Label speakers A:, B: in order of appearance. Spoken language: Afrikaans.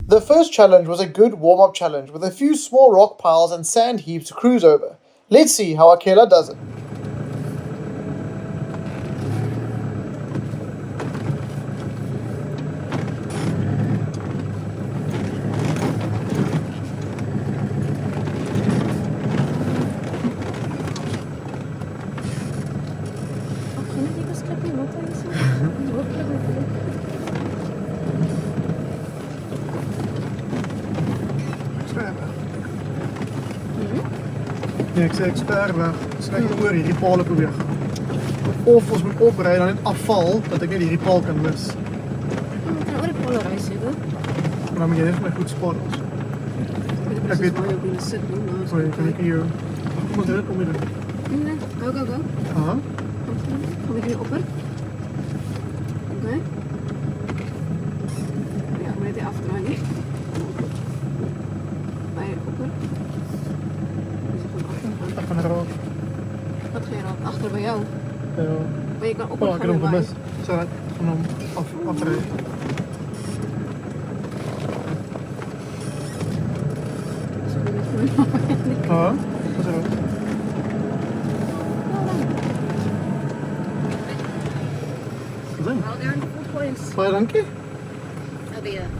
A: The first challenge was a good warm-up challenge with a few small rock piles and sand heaps to cruise over. Let's see how Akela does it.
B: Nee, ik zei expertweg. Dus ik ga oor hierdie pale probeer. Of ons moet opry dan net afval dat ek net hierdie paal kan mis.
C: Oor die polaris sit, hè?
B: Maar dan moet jy net my goed spaar ons.
C: Ek weet waar jy op die sit, nou.
B: Sorry, kan ek hier kom dit kom hier.
C: Nee, go.
B: Aha.
C: Kom ek hier opper? Okay. Ja, moet jy afdraai nie. By opper.
B: Ek gaan raak.
C: Wat gaan jy raak? Agter by jou?
B: Ja.
C: Maar jy kan opper
B: Oh, ek het
C: gaan
B: hom
C: by.
B: gemis. So ek gaan hom afry. Aha. Wat is er?
C: Well, there are 4 points.
B: Baie dankie.
C: Alweer.